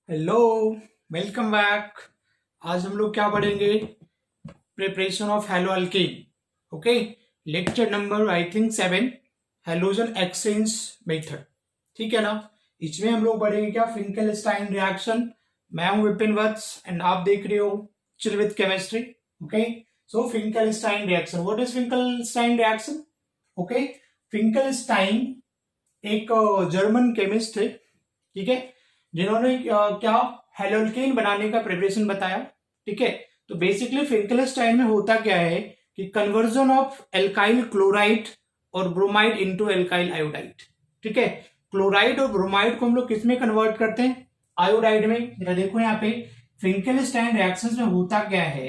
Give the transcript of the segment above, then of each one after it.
Hello, welcome back. आज हम लोग क्या पढ़ेंगे? Preparation of halo alkane. Okay, lecture number I think 7, halogen exchange method. ठीक है ना? इसमें हम लोग पढ़ेंगे क्या? Finkelstein reaction. मैं हूं विपिन वत्स एंड आप देख रहे हो chill with chemistry. Okay, so Finkelstein reaction, what is Finkelstein reaction? Okay, Finkelstein एक जर्मन केमिस्ट थे, ठीक है, जिन्होंने क्या हेलोल्केन बनाने का प्रिपरेशन बताया। ठीक है, तो बेसिकली फिंकेलस्टाइन में होता क्या है कि कन्वर्जन ऑफ एल्काइल क्लोराइड और ब्रोमाइड इनटू एल्काइल आयोडाइड। ठीक है, क्लोराइड और ब्रोमाइड को हम लोग किस में कन्वर्ट करते हैं? आयोडाइड में। जरा देखो यहाँ पे फिंकेलस्टाइन रिएक्शंस में होता क्या है,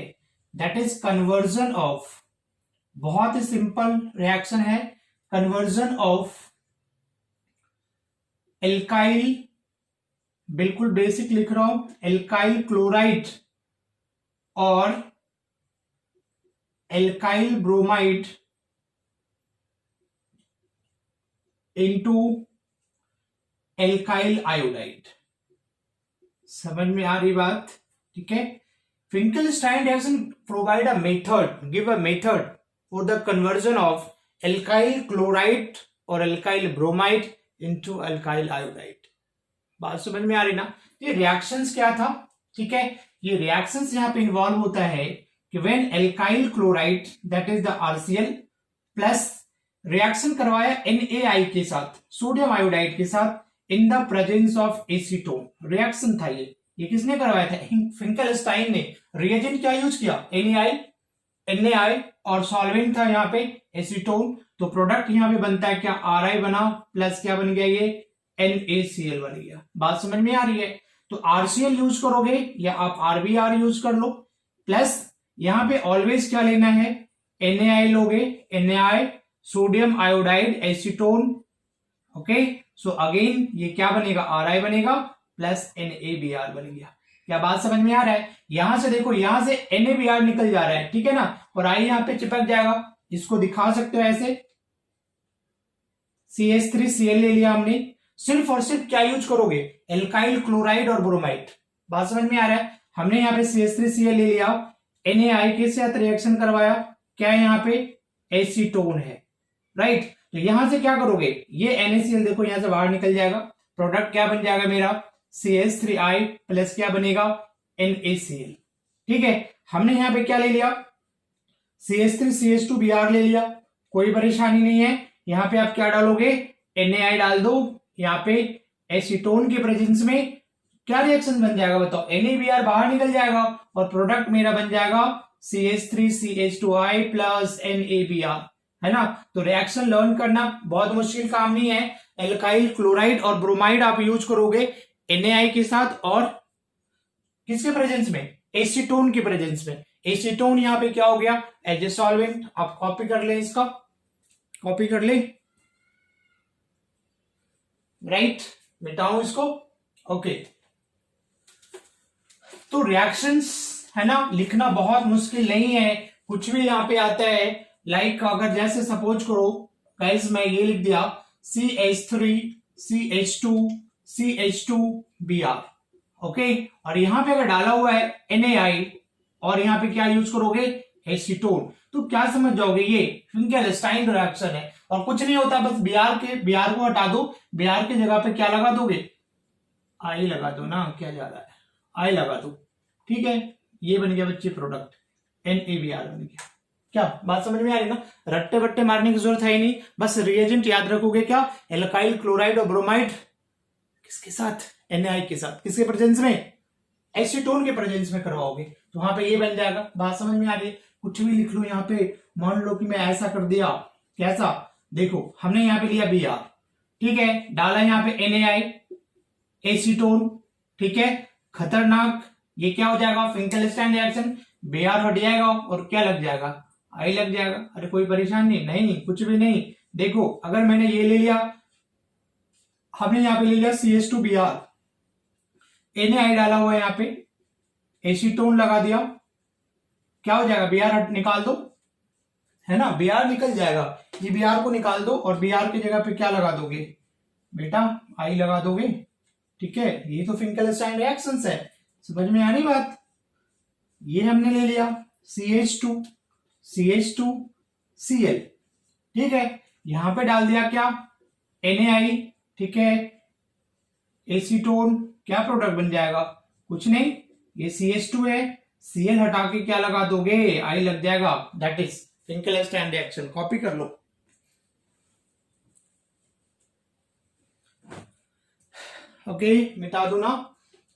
दैट इज कन्वर्जन ऑफ, बहुत ही सिंपल रिएक्शन है, कन्वर्जन ऑफ एल्काइल, बिल्कुल बेसिक लिख रहा हूं, एल्काइल क्लोराइड और alkyl bromide into alkyl iodide. समझ में आ रही बात? ठीक है, Finkelstein reaction provide a method, give a method for the conversion of alkyl chloride और alkyl bromide into alkyl iodide. बात समझ में आ रही ना? ये रिएक्शंस क्या था? ठीक है, ये रिएक्शंस यहां पे इन्वॉल्व होता है कि when alkyl chloride that is the RCL plus reaction करवाया NaI के साथ, सोडियम आयोडाइड के साथ, इन the presence of acetone. Reaction था ये किसने करवाया था? फिंकेलस्टाइन ने। रिएजेंट क्या यूज किया? NaI और सॉल्वेंट था यहाँ पे एसीटोन। तो प्रोडक्ट यहाँ पे बनता है क्या? Ri बना प्लस क्या बन गया? ये NaCl बन गया। बात समझ में आ रही है? तो RCl यूज करोगे या आप RbR यूज कर लो, प्लस यहां पे ऑलवेज क्या लेना है? NaI लोगे, NaI sodium iodide acetone. Okay, so again ये क्या बनेगा? Ri बनेगा प्लस NaBr बन गया। क्या बात समझ में आ रहा है? यहां से देखो, यहां से NaBr निकल जा रहा है, ठीक है ना, और I यहां पे चिपक जाएगा। इसको दिखा सकते हो ऐसे, CH3Cl ले लिया हमने। सिर्फ और सिर्फ क्या यूज करोगे? एल्काइल क्लोराइड और ब्रोमाइड। बात समझ में आ रहा है? हमने यहाँ पे CH3Cl ले लिया, NaI के साथ रिएक्शन करवाया, क्या है यहाँ पे? एसीटोन है, राइट। तो यहां से क्या करोगे? ये NaCl देखो यहां से बाहर निकल जाएगा, प्रोडक्ट क्या बन जाएगा मेरा? CH3I प्लस क्या बनेगा? NaCl। ठीक है, हमने यहां पे क्या ले लिया? CH3CH2Br ले लिया, कोई परेशानी नहीं है। यहां पे आप क्या डालोगे? NaI डाल दो। यहाँ पे एसीटोन के प्रेजेंस में क्या रिएक्शन बन जाएगा बताओ? NaBr बाहर निकल जाएगा और प्रोडक्ट मेरा बन जाएगा CH3CH2I प्लस NaBr, है ना। तो रिएक्शन लर्न करना बहुत मुश्किल काम नहीं है। एल्काइल क्लोराइड और ब्रोमाइड आप यूज करोगे NaI के साथ, और किसके प्रेजेंस में? एसीटोन के प्रेजेंस में। एसीटोन यहाँ पे क्या हो गया? As a solvent. आप कॉपी कर ले, इसका कॉपी कर ले, राइट। मिटाऊं इसको, ओके। तो रिएक्शंस है ना, लिखना बहुत मुश्किल नहीं है, कुछ भी यहां पे आता है। लाइक अगर जैसे सपोज करो गाइस, मैं ये लिख दिया CH3 CH2 CH2Br, ओके, और यहां पे अगर डाला हुआ है NaI और यहां पे क्या यूज करोगे? एसीटोन, तो क्या समझ जाओगे? ये फिंकेलस्टाइन रिएक्शन है और कुछ नहीं होता, बस Br को हटा दो, Br की जगह पे क्या लगा दोगे? I लगा दो ना, क्या जा रहा है? I लगा दो, ठीक है। ये बन गया बच्चे प्रोडक्ट, NaBr बन गया। क्या बात समझ में आ रही ना? रट्टे बट्टे मारने की जरूरत है ही नहीं, बस रिएजेंट याद रखोगे क्या? एल्काइल क्लोराइड और ब्रोमाइड किसके साथ? NaI के साथ। किसके प्रेजेंस में? एसीटोन के प्रेजेंस में करवाओगे, तो वहां पे ये बन जाएगा। बात समझ में आ रही है? कुछ भी लिख लो यहाँ पे। मान लो कि मैं ऐसा कर दिया, कैसा? देखो हमने यहाँ पे लिया Br, ठीक है, डाला यहाँ पे NaI एसीटोन, ठीक है, खतरनाक। ये क्या हो जाएगा? फिंकेलस्टाइन रिएक्शन। Br हट जाएगा और क्या लग जाएगा? I लग जाएगा। अरे कोई परेशानी नहीं, कुछ भी नहीं। देखो अगर मैंने ये ले लिया, हमने यहाँ पे ले लिया CH2Br, NaI डाला हुआ है यहाँ पे, एसीटोन लगा दिया, क्या हो जाएगा? Br निकाल दो, है ना, Br निकल जाएगा। ये Br को निकाल दो और Br की जगह पे क्या लगा दोगे बेटा? I लगा दोगे, ठीक है, ये तो फिंकेलस्टाइन रिएक्शंस है, समझ में आ रही बात। ये हमने ले लिया CH2 CH2 Cl, ठीक है, यहां पे डाल दिया क्या NaI, ठीक है, एसीटोन, क्या प्रोडक्ट बन जाएगा, कुछ नहीं, ये CH2 है, Cl हटा के क्या लगा दोगे, I लग जाएगा, that is Finkelstein reaction. Copy कर लो। ओके, मिटा दो ना।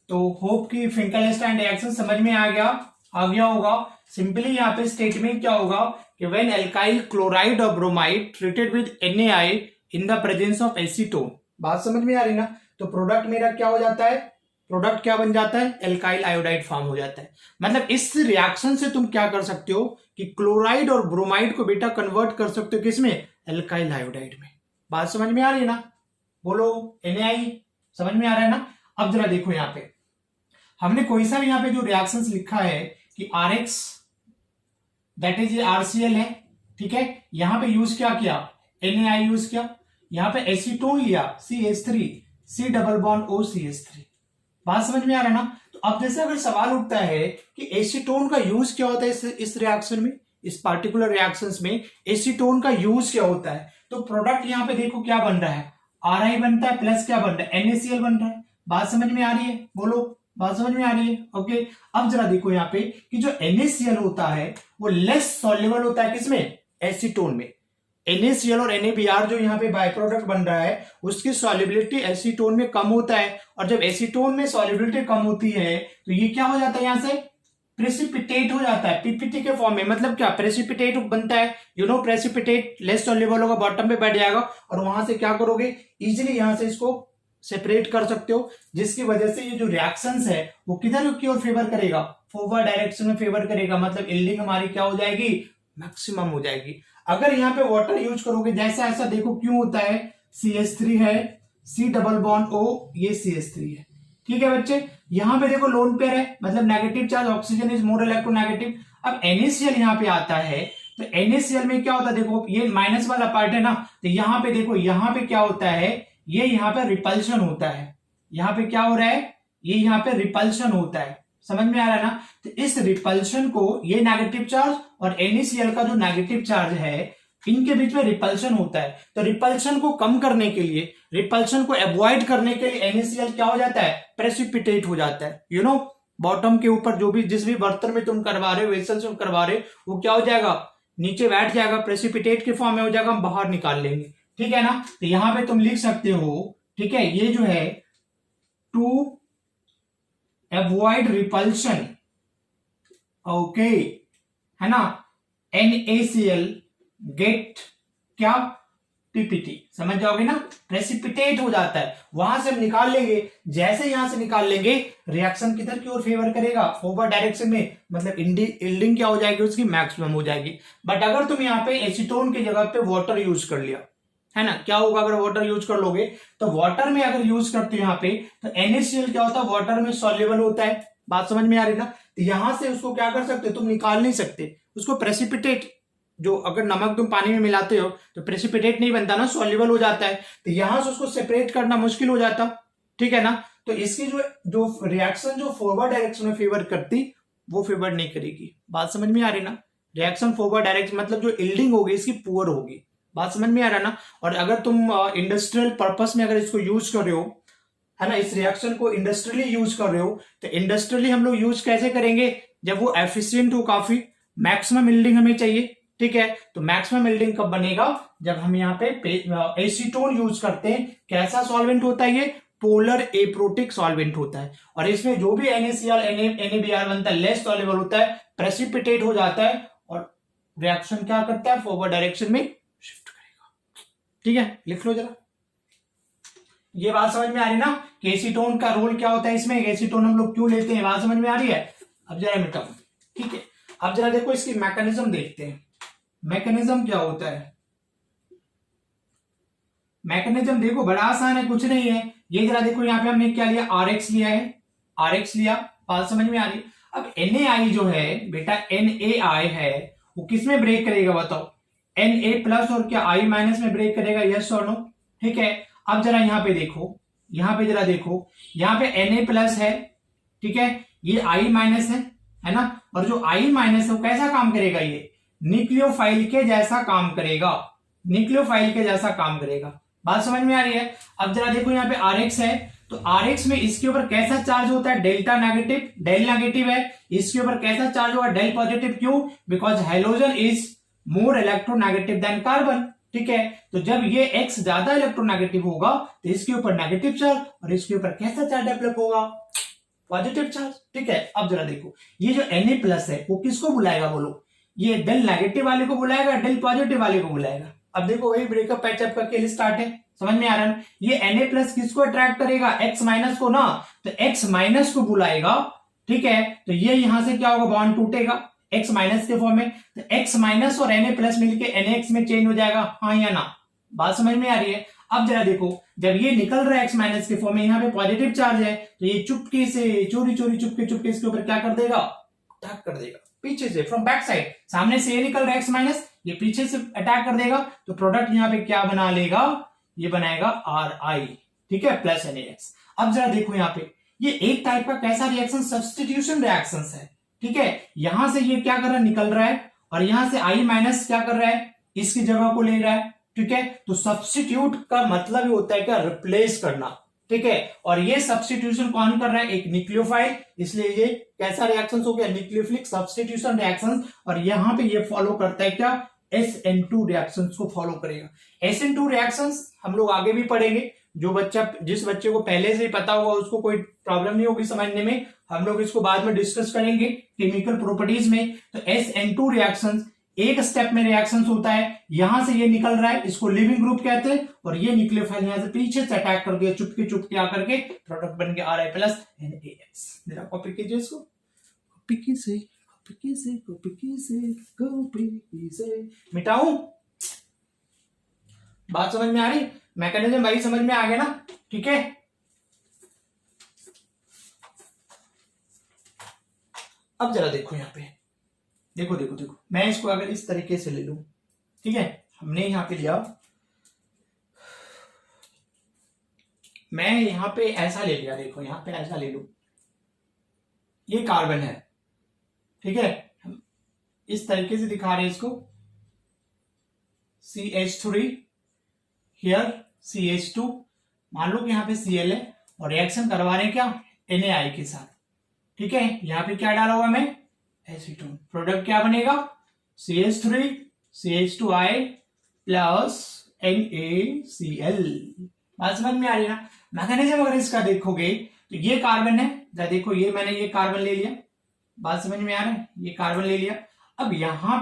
तो होप कि फिंकेलस्टाइन रिएक्शन समझ में आ गया होगा। सिंपली यहाँ पे स्टेटमेंट क्या होगा कि व्हेन एल्काइल क्लोराइड और bromide treated with NaI in the presence of acetone, बात समझ में आ रही ना। तो प्रोडक्ट मेरा क्या हो जाता है, प्रोडक्ट क्या बन जाता है, एल्काइल आयोडाइड फॉर्म हो जाता है। मतलब इस रिएक्शन से तुम क्या कर सकते हो कि क्लोराइड और ब्रोमाइड को बेटा कन्वर्ट कर सकते हो किसमें, एल्काइल आयोडाइड में। बात समझ में आ रही है ना, बोलो NaI, समझ में आ रहा है ना। अब जरा देखो यहाँ पे हमने कोई सा भी यहाँ पे जो रिएक्शंस लिखा है कि RX दैट इज RCl है, ठीक है, यहां पे यूज क्या किया, NaI यूज किया, यहां पे एसीटोन लिया CH3 C double bond OCH3। बात समझ में आ रहा है ना। तो अब जैसे अगर सवाल उठता है कि एसीटोन का यूज क्या होता है इस रिएक्शन में, इस पार्टिकुलर रिएक्शंस में एसीटोन का यूज क्या होता है, तो प्रोडक्ट यहाँ पे देखो क्या बन रहा है, RI बनता है प्लस क्या बन रहा है, NaCl बन रहा है। बात समझ में आ रही है, बोलो, बात समझ में आ रही है। ओके, अब जरा देखो यहाँ पे कि जो NaCl होता है वो लेस सॉल्युबल होता है किसमें, एसीटोन में। NaCl और NaBr जो यहाँ पे बाय प्रोडक्ट बन रहा है उसकी सॉल्युबिलिटी एसीटोन में कम होता है, और जब एसीटोन में सॉल्युबिलिटी कम होती है तो ये क्या हो जाता है, यहाँ से प्रेसिपिटेट हो जाता है, पीपीटी के फॉर्म में। मतलब क्या, प्रेसिपिटेट बनता है, प्रेसिपिटेट लेस सॉल्युबल होगा, बॉटम पे बैठ जाएगा, और वहां से क्या करोगे, इजिली यहां से इसको सेपरेट कर सकते हो, जिसकी वजह से ये जो रिएक्शंस है वो किधर की ओर फेवर करेगा, फॉरवर्ड डायरेक्शन में फेवर करेगा। मतलब यील्डिंग हमारी क्या हो जाएगी, मैक्सिमम हो जाएगी। अगर यहाँ पे वाटर यूज करोगे, जैसा ऐसा देखो क्यों होता है, CH3 है, C डबल बॉन्ड O, ये CH3 है, ठीक है बच्चे। यहां पे देखो लोन पेयर है, मतलब negative charge, oxygen is more electronegative. अब NaCl यहाँ पे आता है, तो NaCl में क्या होता है, देखो ये माइनस वाला पार्ट है ना, तो यहाँ पे देखो, यहाँ पे क्या होता है, ये यहाँ पे रिपल्शन होता है, यहाँ पे क्या हो रहा है, ये यहाँ पे रिपल्शन होता है, समझ में आ रहा है ना। तो इस रिपल्शन को, ये नेगेटिव चार्ज और NaCl का जो नेगेटिव चार्ज है, इनके बीच में रिपल्शन होता है। तो रिपल्शन को कम करने के लिए, रिपल्शन को अवॉइड करने के लिए NaCl क्या हो जाता है, प्रेसिपिटेट हो जाता है। बॉटम के ऊपर जो भी, जिस भी बर्तन में तुम करवा रहे हो, वेसल्स में करवा रहे हो, वो क्या हो जाएगा, नीचे बैठ जाएगा, प्रेसिपिटेट के फॉर्म में हो जाएगा, हम बाहर निकाल लेंगे, ठीक है ना। तो यहां पे तुम लिख सकते हो, ठीक है, ये जो है टू अवॉइड रिपल्शन, ओके, है ना, NaCl गेट क्या, पीपीटी, समझ जाओगे ना, प्रेसिपिटेट हो जाता है, वहां से हम निकाल लेंगे। जैसे यहां से निकाल लेंगे, रिएक्शन किधर की ओर फेवर करेगा, फॉरवर्ड डायरेक्शन में, मतलब यील्डिंग क्या हो जाएगी, उसकी मैक्सिमम हो जाएगी। बट अगर तुम यहाँ पे एसीटोन की जगह पे वाटर यूज कर लिया, है ना, क्या होगा अगर वाटर यूज कर लोगे, तो वाटर में अगर यूज करते हो यहाँ पे, तो NaCl क्या होता है, वाटर में सॉल्युबल होता है। बात समझ में आ रही ना। तो यहां से उसको क्या कर सकते हो, तुम निकाल नहीं सकते उसको, प्रेसिपिटेट, जो अगर नमक तुम पानी में मिलाते हो तो प्रेसिपिटेट नहीं बनता ना, सॉल्युबल हो जाता है, तो यहां से उसको सेपरेट करना मुश्किल हो जाता, ठीक है ना। तो इसकी जो रिएक्शन जो फॉरवर्ड डायरेक्शन में फेवर करती, वो फेवर नहीं करेगी। बात समझ में आ रही ना, रिएक्शन फॉरवर्ड डायरेक्शन मतलब जो यील्डिंग होगी इसकी पुअर होगी। बात समझ में आ रहा ना। और अगर तुम इंडस्ट्रियल पर्पस में अगर इसको यूज कर रहे हो, है ना, इस रिएक्शन को इंडस्ट्रियली यूज कर रहे हो, तो इंडस्ट्रियली हम लोग यूज कैसे करेंगे, जब वो एफिशिएंट हो, काफी मैक्सिमम यील्डिंग हमें चाहिए, ठीक है। तो मैक्सिमम यील्डिंग कब बनेगा, जब हम यहाँ पे एसीटोन यूज करते हैं। कैसा सॉल्वेंट होता है ये, पोलर एप्रोटिक सॉल्वेंट होता है, और इसमें जो भी NaCl NaBr बनता है लेस सॉल्युबल होता है, प्रेसिपिटेट हो जाता है, और रिएक्शन क्या करता है, फॉरवर्ड डायरेक्शन में शिफ्ट करेगा, ठीक है। लिख लो जरा, ये बात समझ में आ रही ना कि एसीटोन का रोल क्या होता है इसमें, एसीटोन हम लोग क्यों लेते हैं, बात समझ में आ रही है। अब जरा मिटाओ, ठीक है। अब जरा देखो इसकी मैकेनिज्म देखते हैं, मैकेनिज्म क्या होता है। मैकेनिज्म देखो बड़ा आसान है, कुछ नहीं है। ये जरा देखो, यहाँ पे हमने क्या लिया, RX लिया है, RX लिया, बात समझ में आ रही। अब NaI जो है बेटा, NaI है, वो किस में ब्रेक करेगा बताओ, Na प्लस और क्या I माइनस में ब्रेक करेगा, यस और नो, ठीक है। अब जरा यहाँ पे देखो, यहाँ पे जरा देखो, यहाँ पे Na प्लस है, ठीक है, ये I माइनस है ना, और जो I माइनस है वो कैसा काम करेगा, ये न्यूक्लियोफाइल के जैसा काम करेगा, न्यूक्लियोफाइल के जैसा काम करेगा। बात समझ में आ रही है। अब जरा देखो यहाँ पे Rx है, तो Rx में इसके ऊपर कैसा चार्ज होता है, डेल्टा नेगेटिव, डेल नेगेटिव है, इसके ऊपर कैसा चार्ज होगा, डेल पॉजिटिव। क्यों? Because halogen is more electronegative than carbon, ठीक है। तो जब ये X ज्यादा इलेक्ट्रोनेगेटिव होगा तो इसके ऊपर नेगेटिव चार्ज, और इसके ऊपर कैसा चार्ज डेवलप होगा, पॉजिटिव चार्ज, ठीक है। अब जरा देखो, ये जो Na प्लस है वो किसको बुलाएगा, बोलो, ये डेल नेगेटिव वाले को बुलाएगा, डेल पॉजिटिव वाले को बुलाएगा। अब देखो वही ब्रेकअप पैचअप का खेल स्टार्ट है, समझ में आ रहा है। ये Na प्लस किसको अट्रैक्ट करेगा, X माइनस को ना, तो X माइनस को बुलाएगा, ठीक है। तो ये यहां से क्या होगा, बॉन्ड टूटेगा X माइनस के फॉर्म में, तो X माइनस और Na प्लस मिलके NaX में चेंज हो जाएगा, हाँ या ना, बात समझ में आ रही है। अब जरा देखो, जब ये निकल रहा है X माइनस के फॉर्म में, यहाँ पे पॉजिटिव चार्ज है, तो ये चुपके से चोरी चोरी चुपके इसके ऊपर क्या कर देगा, अटैक कर देगा पीछे से, फ्रॉम बैक साइड। सामने से ये निकल रहा है X माइनस, ये पीछे से अटैक कर देगा, तो प्रोडक्ट यहाँ पे क्या बना लेगा, ये बनाएगा Ri, ठीक है, प्लस NaX। अब जरा देखो यहाँ पे, ये एक टाइप का कैसा रिएक्शन, सब्स्टिट्यूशन रिएक्शन है, ठीक है। यहां से ये क्या कर रहा है, निकल रहा है, और यहां से I माइनस क्या कर रहा है, इसकी जगह को ले रहा है, ठीक है। तो सब्स्टिट्यूट का मतलब ही होता है क्या, रिप्लेस करना, ठीक है। और ये सब्स्टिट्यूशन कौन कर रहा है, एक न्यूक्लियोफाइल, इसलिए ये कैसा रिएक्शन हो गया, न्यूक्लियोफिलिक सब्स्टिट्यूशन रिएक्शन। और यहां पे ये फॉलो करता है क्या, SN2 रिएक्शंस को फॉलो करेगा। SN2 रिएक्शंस हम लोग आगे भी पढ़ेंगे, जो बच्चा, जिस बच्चे को पहले से ही पता होगा उसको कोई प्रॉब्लम नहीं होगी समझने में, हम लोग इसको बाद में डिस्कस करेंगे केमिकल प्रॉपर्टीज में। तो SN2 रिएक्शंस एक स्टेप में रिएक्शंस होता है, यहां से ये निकल रहा है, इसको लिविंग ग्रुप कहते हैं, और ये न्यूक्लियोफाइल यहां से पीछे से अटैक कर दिया, चुपके आकर के प्रोडक्ट बन गया Ri प्लस NaX। जरा कॉपी कीजिए इसको, कॉपी से मिटाऊं, बात समझ में आ रही, मैकेनिज्म भाई समझ में आ गया ना, ठीक है। अब जरा देखो यहाँ पे, देखो मैं इसको अगर इस तरीके से ले लूं, ठीक है, हमने यहां पे लिया, मैं यहां पे ऐसा ले लिया, देखो यहां पे ऐसा ले लूं, ये कार्बन है, ठीक है, हम इस तरीके से दिखा रहे हैं इसको, CH3 हियर CH2, मान लो कि यहाँ पे Cl है, और रिएक्शन करवा रहे हैं क्या, NaI के साथ, ठीक है। यहाँ पे क्या डाला हुआ मैं, एसीटोन, प्रोडक्ट क्या बनेगा, CH3 CH2I प्लस NaCl। बात समझ में आ रही है ना। मैकेनिज्म अगर इसका देखोगे तो ये कार्बन है, देखो ये मैंने ये कार्बन ले लिया, बात समझ में आ रहा है, ये कार्बन ले लिया। अब यहां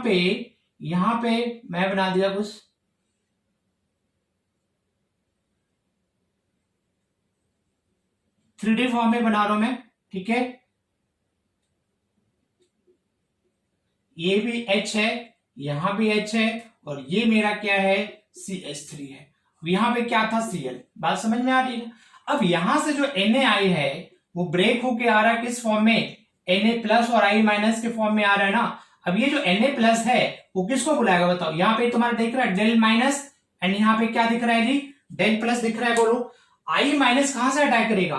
पे मैं बना दिया कुछ 3D फॉर्म में बना रहा हूं मैं, ठीक है, ये भी H है, यहां भी H है, और ये मेरा क्या है, CH3 है, यहां पे क्या था, Cl। बात समझ में आ रही है। अब यहां से जो NaI है वो ब्रेक होके आ रहा है किस फॉर्म में, Na प्लस और I माइनस के फॉर्म में आ रहा है ना। अब ये जो Na प्लस है वो किसको बुलाएगा, बताओ, यहाँ पे तुम्हारा दिख रहा है डेल माइनस, एंड यहाँ पे क्या दिख रहा है जी, डेल प्लस दिख रहा है। बोलो, I माइनस कहां से अटैक करेगा,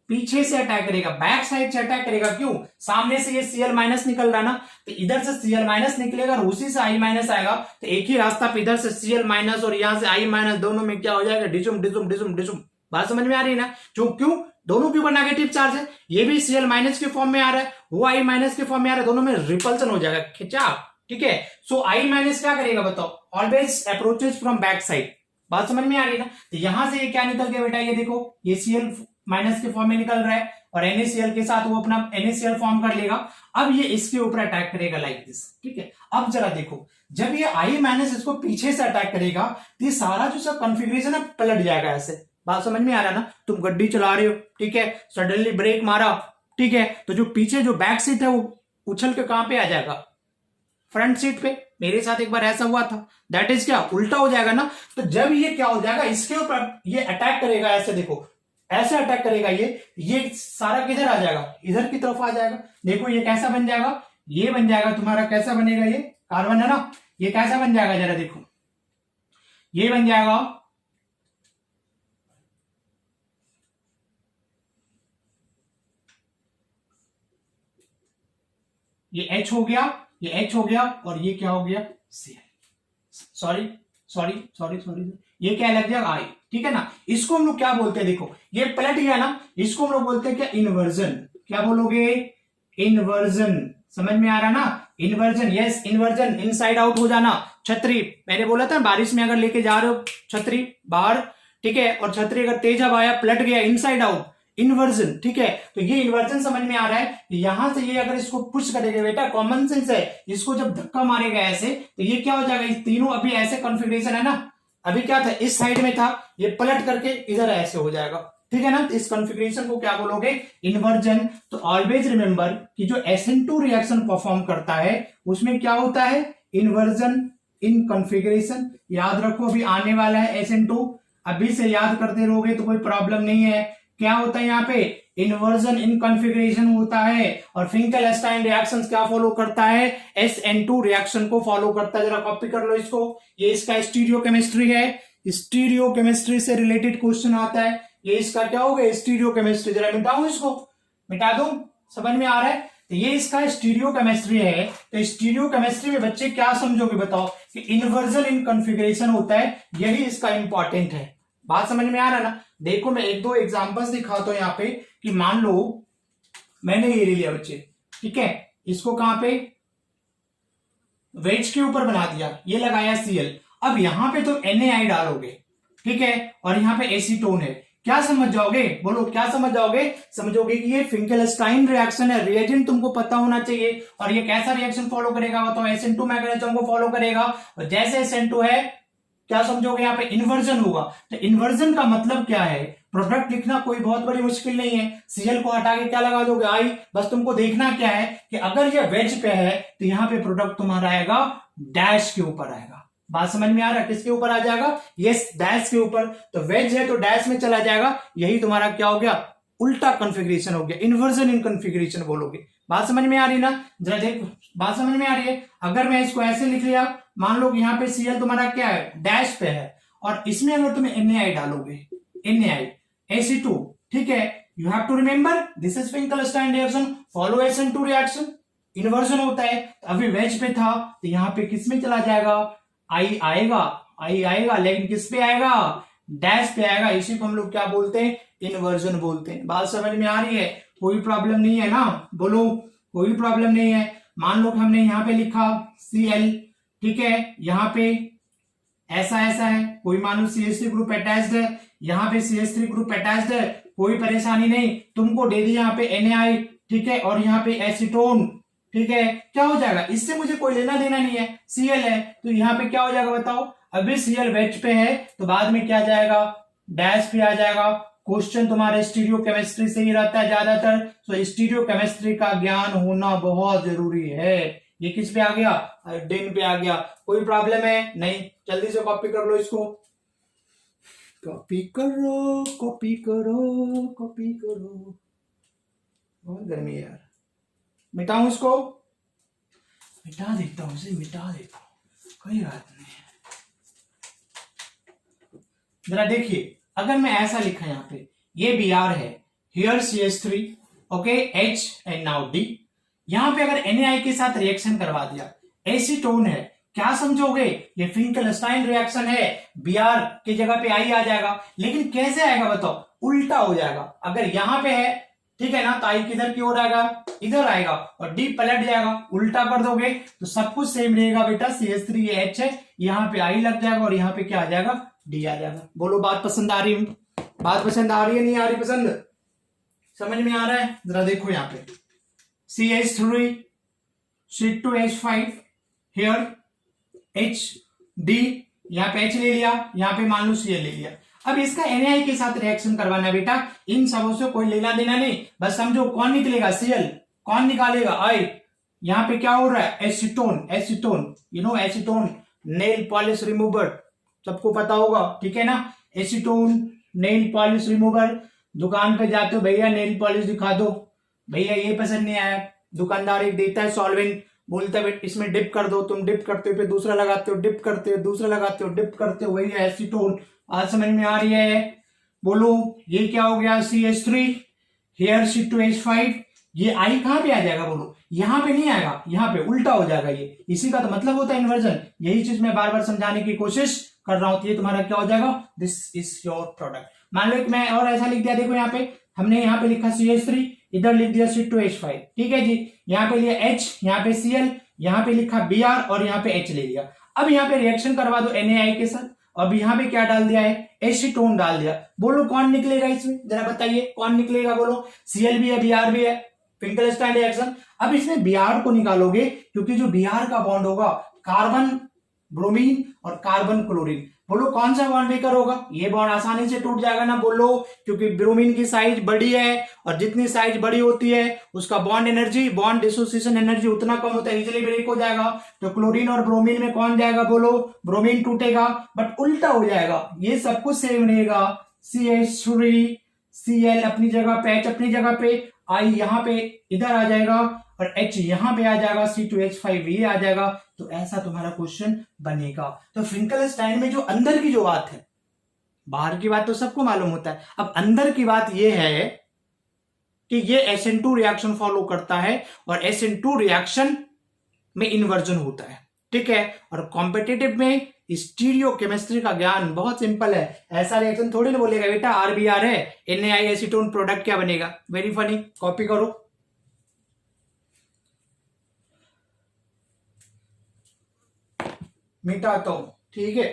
पीछे से अटैक करेगा, बैक साइड से अटैक करेगा। क्यों, सामने से ये Cl माइनस निकल रहा है ना, तो इधर से Cl माइनस निकलेगा और उसी से I माइनस आएगा, तो एक ही रास्ता पे इधर से Cl माइनस और यहां से I माइनस, दोनों में क्या हो जाएगा, डिसुम डिसुम डिसुम डिसुम। बात समझ में आ रही है ना। क्यों, दोनों के ऊपर नेगेटिव चार्ज है, ये भी Cl माइनस के फॉर्म में आ रहा है, वो I माइनस के फॉर्म में आ रहा है, दोनों में रिपल्सन हो जाएगा, खिंचाव, ठीक है। सो I माइनस क्या करेगा, बताओ, always approaches from back side. बात समझ में आ रही है ना। तो यहां से ये क्या निकल गया बेटा, ये देखो, ये Cl माइनस के फॉर्म में निकल रहा है, और NaCl के साथ वो अपना NaCl फॉर्म कर लेगा। अब ये इसके ऊपर अटैक करेगा लाइक दिस, ठीक है। अब जरा देखो, जब ये I माइनस इसको पीछे से अटैक करेगा तो ये सारा जो सब कॉन्फ़िगरेशन है पलट जाएगा ऐसे। बात समझ में आ रहा है ना। तुम गड्डी चला रहे हो, ठीक है, सडनली ब्रेक मारा, ठीक है, तो जो पीछे जो बैक सीट है वो उछल के कहां पे आ जाएगा, फ्रंट सीट पे। मेरे साथ एक बार ऐसा हुआ था, दैट इज क्या, उल्टा हो जाएगा ना। तो जब ये क्या हो जाएगा, इसके ऊपर ये अटैक करेगा ऐसे, देखो ऐसे अटैक करेगा, ये सारा किधर आ जाएगा, इधर की तरफ आ जाएगा। देखो ये कैसा बन जाएगा, ये बन जाएगा तुम्हारा, कैसा बनेगा, ये कार्बन है ना, ये कैसा बन जाएगा, जरा देखो, ये बन जाएगा ये H हो गया, ये H हो गया, और ये क्या हो गया, Cl। Sorry sorry sorry sorry, ये क्या लग जाएगा, I, ठीक है ना। इसको हम लोग क्या बोलते हैं, देखो ये पलट गया ना, इसको हम लोग बोलते हैं क्या, इन्वर्जन। क्या बोलोगे, इन्वर्जन। समझ में आ रहा ना, inversion, yes inversion, inside out हो जाना। छतरी, मैंने बोला था बारिश में अगर लेके जा रहे हो छतरी बाहर, ठीक है, और छतरी अगर तेज हवा आया पलट गया, इनसाइड आउट, इन्वर्जन, ठीक है। तो ये इन्वर्जन समझ में आ रहा है, यहां से ये अगर इसको पुश करेगा बेटा, कॉमन सेंस है, इसको जब धक्का मारेगा ऐसे, तो ये क्या हो जाएगा, इस तीनों अभी ऐसे कॉन्फ़िगरेशन है ना, अभी क्या था, इस साइड में था, ये पलट करके इधर ऐसे हो जाएगा, ठीक है ना। इस कॉन्फ़िगरेशन को क्या बोलोगे, इन्वर्जन। तो ऑलवेज रिमेंबर कि जो SN2 रिएक्शन परफॉर्म करता है उसमें क्या होता है, इन्वर्जन इन कॉन्फ़िगरेशन। याद रखो, अभी आने वाला है SN2, अभी से याद करते रहोगे तो कोई प्रॉब्लम नहीं है। क्या होता है यहाँ पे, इन्वर्जन इन कॉन्फ़िगरेशन होता है, और फिंकेलस्टाइन रिएक्शंस क्या फॉलो करता है, SN2 रिएक्शन को फॉलो करता है। जरा कॉपी कर लो इसको, ये इसका स्टीरियोकेमिस्ट्री है, स्टीरियोकेमिस्ट्री से रिलेटेड क्वेश्चन आता है, ये इसका क्या होगा, स्टीरियोकेमिस्ट्री। जरा मिटाऊं इसको, मिटा दूं, समझ में आ रहा है। तो ये इसका स्टीरियोकेमिस्ट्री है। तो स्टीरियोकेमिस्ट्री में बच्चे क्या समझोगे बताओ, कि इन्वर्जन इन कॉन्फ़िगरेशन होता है, यही इसका इंपॉर्टेंट है। बात समझ में आ रहा है ना। देखो मैं एक दो एग्जांपल्स दिखाता हूं यहाँ पे, कि मान लो मैंने ये ले लिया बच्चे, ठीक है, इसको कहां पे, वेज के ऊपर बना दिया, ये लगाया Cl। अब यहां पे तो NaI डालोगे, ठीक है, और यहाँ पे एसीटोन है, क्या समझ जाओगे, बोलो क्या समझ जाओगे, समझोगे कि ये फिंकेलस्टाइन रिएक्शन है। रिएजेंट तुमको पता होना चाहिए, और ये कैसा रिएक्शन फॉलो करेगा बताओ, SN2 मैग्नेटिज्म को फॉलो करेगा। और जैसे SN2 है, क्या समझोगे, यहाँ पे इन्वर्जन होगा। तो इन्वर्जन का मतलब क्या है, प्रोडक्ट लिखना कोई बहुत बड़ी मुश्किल नहीं है, Cl को हटा के क्या लगा दोगे, I। बस तुमको देखना क्या है, कि अगर ये वेज पे है तो यहाँ पे प्रोडक्ट तुम्हारा आएगा डैश के ऊपर आएगा। बात समझ में आ रहा है, किसके ऊपर आ जाएगा, यस डैश के ऊपर। तो वेज है तो डैश में चला जाएगा, यही तुम्हारा क्या हो गया, उल्टा कॉन्फ़िगरेशन हो गया, इन्वर्जन इन कॉन्फ़िगरेशन बोलोगे। बात समझ में आ रही ना, जरा देखो, बात समझ में आ रही है। अगर मैं इसको ऐसे लिख लिया, मान लो यहाँ पे Cl तुम्हारा क्या है, डैश पे है, और इसमें अगर तुम्हें NaI डालोगे, NaI Ac2, ठीक है, you have to remember this is Finkelstein reaction, follow SN2 reaction, inversion होता है। अभी वेज पे था तो यहाँ पे किस में चला जाएगा, I आएगा, लेकिन किस पे आएगा, डैश पे आएगा। इसी को हम लोग क्या बोलते हैं, इन्वर्जन बोलते हैं। बात समझ में आ रही है, कोई प्रॉब्लम नहीं है ना, बोलो कोई प्रॉब्लम नहीं है। मान लो कि हमने यहाँ पे लिखा Cl, ठीक है, यहाँ पे ऐसा है, कोई मान लो CH3 ग्रुप अटैच्ड है, यहाँ पे CH3 ग्रुप अटैच्ड है, कोई परेशानी नहीं, तुमको दे दी यहाँ पे NaI, ठीक है, और यहाँ पे एसीटोन, ठीक है, क्या हो जाएगा, इससे मुझे कोई लेना देना नहीं है, Cl है, तो यहाँ पे क्या हो जाएगा बताओ, अभी Cl वेज पे है तो बाद में क्या जाएगा, डैश पे आ जाएगा। क्वेश्चन तुम्हारे स्टीरियोकेमिस्ट्री से ही रहता है ज्यादातर, तो स्टीरियोकेमिस्ट्री का ज्ञान होना बहुत जरूरी है। ये किस पे आ गया, आयोडीन पे आ गया। कोई प्रॉब्लम है नहीं, जल्दी से कॉपी कर लो इसको, कॉपी करो कॉपी करो कॉपी करो। बहुत गर्मी है यार, मिटाऊं इसको, मिटा देता हूं, इसे मिटा देता हूं, कोई बात नहीं। जरा देखिए, अगर मैं ऐसा लिखा यहाँ पे, ये Br है, here CH3, okay, H and now D। यहां पे अगर NaI के साथ रिएक्शन करवा दिया, एसीटोन है, क्या समझोगे, ये फिंकेलस्टाइन रिएक्शन है, Br की जगह पे I आ जाएगा। लेकिन कैसे आएगा बताओ, उल्टा हो जाएगा। अगर यहां पे है, ठीक है ना, तो I किधर की ओर आएगा, इधर आएगा, और D पलट जाएगा, उल्टा कर दोगे तो सब कुछ सेम रहेगा बेटा। CH3 ये H है, यहाँ पे I लग जाएगा, और यहाँ पे क्या आ जाएगा, D आ जाएगा। बोलो बात पसंद आ रही है, बात पसंद आ रही है, नहीं आ रही पसंद, समझ में आ रहा है। जरा देखो यहाँ पे CH3 C2H5 हियर HD, यहाँ पे H ले लिया, यहाँ पे मान लो Cl ले लिया। अब इसका NaI के साथ रिएक्शन करवाना है बेटा, इन सबों से कोई लेना देना नहीं, बस समझो कौन निकलेगा, Cl, कौन निकालेगा, I। यहाँ पे क्या हो रहा है, acetone, you know acetone, nail polish remover, सबको पता होगा, ठीक है ना, एसीटोन नेल पॉलिश रिमूवर। दुकान पे जाते हो, भैया नेल पॉलिश दिखा दो, भैया ये पसंद नहीं आया, दुकानदार एक देता है सॉल्वेंट, बोलता है इसमें डिप कर दो, तुम डिप करते हो, फिर दूसरा लगाते हो, डिप करते हो, दूसरा लगाते हो, डिप करते हो, वही है एसीटोन। आज समझ में आ रही है, बोलो ये क्या हो गया, CH3 हियर C2H5, ये आई कहां पे आ जाएगा बोलो, यहां पे नहीं आएगा, यहां पे उल्टा हो जाएगा ये, इसी का तो मतलब होता है इन्वर्जन। यही चीज मैं बार बार समझाने की कोशिश कर रहा हूं। तो ये तुम्हारा क्या हो जाएगा, दिस इज योर प्रोडक्ट। मान लो मैं और ऐसा लिख दिया, देखो यहाँ पे हमने यहाँ पे लिखा CH3, इधर लिख दिया C2H5, ठीक है जी। यहाँ पे लिया H, यहाँ पे Cl, यहाँ पे लिखा Br और यहाँ पे H ले लिया। अब यहाँ पे रिएक्शन करवा दो NaI के साथ। अब यहाँ पे क्या डाल दिया है, एसीटोन डाल दिया। बोलो कौन निकलेगा इसमें, जरा बताइए कौन निकलेगा बोलो। Cl भी है, Br भी है, फिंकलस्टाइन रिएक्शन। अब इसमें Br को निकालोगे, क्योंकि जो Br का बॉन्ड होगा कार्बन ब्रोमीन और कार्बन क्लोरीन, बोलो कौन सा बॉन्ड बेकर होगा, ये बॉन्ड आसानी से टूट जाएगा ना बोलो, क्योंकि ब्रोमीन की साइज बड़ी है और जितनी साइज बड़ी होती है उसका bond energy, bond dissociation energy उतना कम होता है, इजीली ब्रेक हो जाएगा। तो क्लोरीन और ब्रोमीन में कौन जाएगा बोलो, ब्रोमीन टूटेगा, बट उल्टा हो जाएगा, ये सब कुछ सेम रहेगा। CH3 Cl अपनी जगह पे, H अपनी जगह पे, I यहाँ पे इधर आ जाएगा और H यहाँ पे आ जाएगा, C2H5 ये आ जाएगा। तो ऐसा तुम्हारा क्वेश्चन बनेगा। तो फिंकलस्टाइन में जो अंदर की जो बात है, बाहर की बात तो सबको मालूम होता है, अब अंदर की बात ये है कि ये SN2 रिएक्शन फॉलो करता है और SN2 रिएक्शन में इन्वर्जन होता है, ठीक है। और कॉम्पिटिटिव में स्टीरियो केमिस्ट्री का ज्ञान बहुत सिंपल है, ऐसा रिएक्शन थोड़ी ना बोलेगा बेटा RBR है, NaI एसीटोन प्रोडक्ट क्या बनेगा, वेरी फनी, कॉपी करो। मिटाता हूं, ठीक है।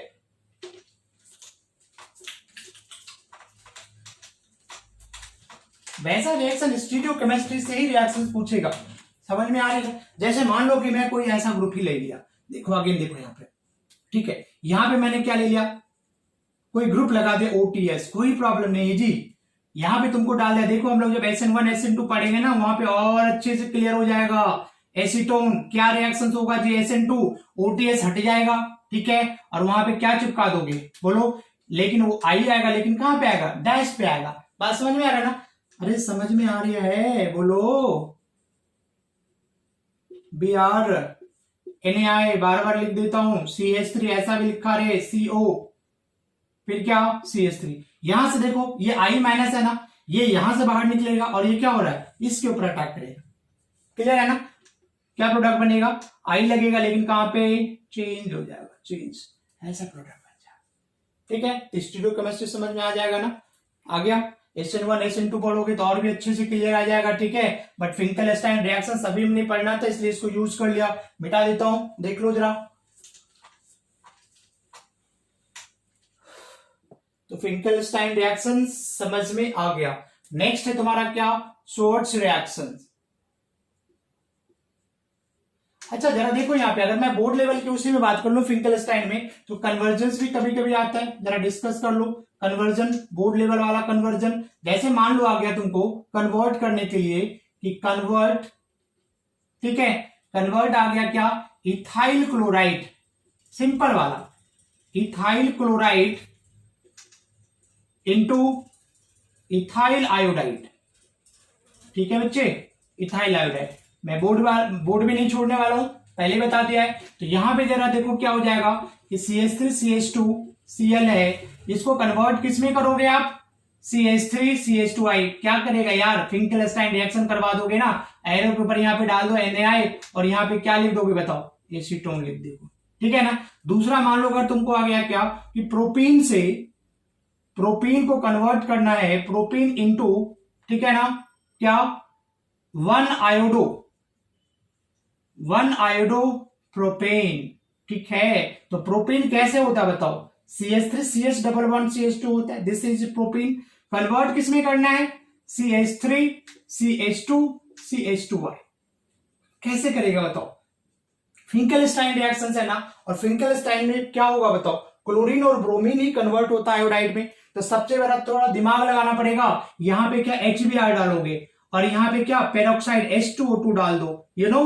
वैसा रिएक्शन स्टीरियो केमिस्ट्री से ही रिएक्शन पूछेगा, समझ में आ रही है। जैसे मान लो कि मैं कोई ऐसा ग्रुप ही ले लिया, देखो अगेन देखो यहाँ पे, ठीक है, यहां पे मैंने क्या ले लिया, कोई ग्रुप लगा दे OTS, कोई प्रॉब्लम नहीं है जी। यहां पे तुमको डाल दिया, देखो हम लोग जब SN1 SN2 पढ़ेंगे ना, वहां पे और अच्छे से क्लियर हो जाएगा। एसीटोन क्या रिएक्शन होगा जी, SN2 OTS हट जाएगा, ठीक है, और वहां पे क्या चिपका दोगे बोलो, लेकिन वो आई आएगा, लेकिन कहां पे आएगा, डैश पे आएगा। बात समझ में आ रहा है ना, अरे समझ में आ रही है बोलो। Br NaI बार बार लिख देता हूं, CH3 ऐसा भी लिखा रहे, CO, फिर क्या CH3। यहां से देखो ये I माइनस है ना, ये यहां से बाहर निकलेगा और ये क्या हो रहा है, इसके ऊपर अटैक करेगा, क्लियर है ना। क्या प्रोडक्ट बनेगा, I लगेगा, लेकिन कहां पे चेंज हो जाएगा, चेंज, ऐसा प्रोडक्ट बन जाएगा, ठीक है। स्टीरियो केमिस्ट्री समझ में आ जाएगा ना, आ गया। SN1 SN2 पढ़ोगे तो और भी अच्छे से क्लियर आ जाएगा, ठीक है। बट फिंकलस्टाइन रिएक्शन सभी में नहीं पढ़ना था, इसलिए इसको यूज कर लिया, मिटा देता हूं, देख लो जरा। तो फिंकलस्टाइन रिएक्शन समझ में आ गया। नेक्स्ट है तुम्हारा क्या, शॉर्ट्स रिएक्शन। अच्छा जरा देखो यहाँ पे, अगर मैं बोर्ड लेवल की उसी में बात कर लूं फिंकलस्टाइन में, तो कन्वर्जेंस भी कभी कभी आता है, जरा डिस्कस कर लो। कन्वर्जन, बोर्ड लेवल वाला कन्वर्जन, जैसे मान लो आ गया तुमको कन्वर्ट करने के लिए कि कन्वर्ट, ठीक है, कन्वर्ट आ गया क्या, इथाइल क्लोराइड, सिंपल वाला, ethyl chloride into ethyl iodide, ठीक है बच्चे, इथाइल आयोडाइड। मैं बोर्ड भी नहीं छोड़ने वाला हूं, पहले बता दिया है। तो यहां पे जरा देखो क्या हो जाएगा कि CH3 CH2 Cl है, इसको कन्वर्ट किस में करोगे आप, CH3 CH2I, क्या करेगा यार, फिंकलस्टाइन रिएक्शन करवा दोगे ना, एरो के ऊपर यहाँ पे डाल दो NaI और यहाँ पे क्या लिख दोगे बताओ, एसीटोन लिख दोगे, ठीक है ना। दूसरा मान लो अगर तुमको आ गया क्या कि प्रोपीन से प्रोपीन को कन्वर्ट करना है, प्रोपीन इंटू, ठीक है ना, क्या 1 आयोडो प्रोपेन, ठीक है। तो प्रोपेन कैसे होता है बताओ, CH3 CH double bond CH2 होता है, दिस इज प्रोपेन। कन्वर्ट किस में करना है, CH3 CH2 CH2Y, कैसे करेगा बताओ, फिंकलस्टाइन रिएक्शन है ना। और फिंकलस्टाइन में क्या होगा बताओ, क्लोरीन और ब्रोमीन ही कन्वर्ट होता है आयोडाइड में। तो सबसे बड़ा थोड़ा दिमाग लगाना पड़ेगा, यहां पे क्या HBr डालोगे और यहां पे क्या पेरोक्साइड H2O2 डाल दो, यू नो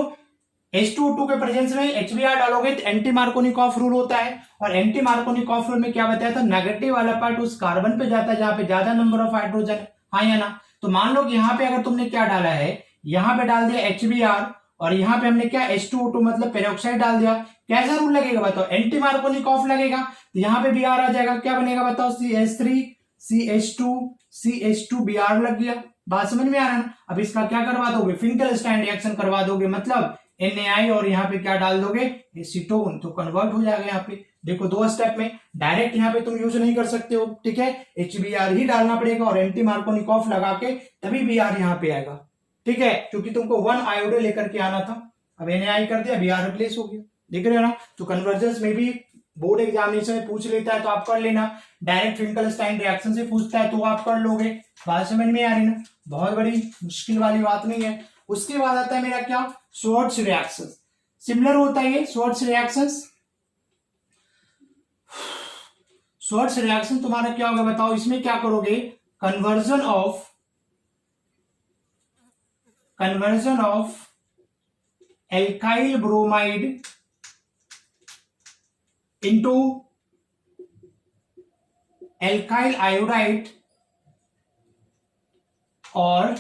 H2O2 के प्रेजेंस में HBr डालोगे तो एंटी मार्कोनिकॉफ रूल होता है, और एंटी मार्कोनिकॉफ रूल में क्या बताया था, नेगेटिव वाला पार्ट उस कार्बन पे जाता है जहां पे ज्यादा नंबर ऑफ हाइड्रोजन है, हाँ या ना। तो मान लो कि यहाँ पे अगर तुमने क्या डाला है, यहाँ पे डाल दिया HBr और यहाँ पे हमने क्या H2O2 मतलब पेरोक्साइड डाल दिया, कैसा रूल लगेगा बताओ, एंटी मार्कोनिकॉफ लगेगा। तो यहाँ पे Br आ जाएगा, क्या बनेगा बताओ, CH3 CH2 CH2 Br लग गया, बात समझ में आ रहा है ना। अब इसका क्या करवा दोगे, फिंकेलस्टाइन रिएक्शन करवा दोगे, मतलब NaI और यहाँ पे क्या डाल दोगे, एसीटोन, तो कन्वर्ट हो जाएगा। यहाँ पे देखो 2 स्टेप में, डायरेक्ट यहाँ पे तुम यूज नहीं कर सकते हो, ठीक है, HBr ही डालना पड़ेगा और एंटी मार्कोनिकॉफ लगा के तभी Br यहाँ पे आएगा, ठीक है, क्योंकि तुमको 1 आयोडो लेकर के आना था। अब NaI कर दिया, Br रिप्लेस हो गया, देख रहे हो ना। तो कन्वर्जेंस में भी बोर्ड एग्जामिनेशन में पूछ लेता है तो आप कर लेना, डायरेक्ट फिंकेलस्टाइन रिएक्शन से पूछता है तो आप कर लोगे। बात समझ में आ रही ना, बहुत बड़ी मुश्किल वाली बात नहीं है। उसके बाद आता है मेरा क्या, शॉर्ट्स रिएक्शन। सिमिलर होता है ये शॉर्ट्स रिएक्शन। शॉर्ट्स रिएक्शन तुम्हारा क्या होगा बताओ, इसमें क्या करोगे, conversion of alkyl bromide into alkyl iodide और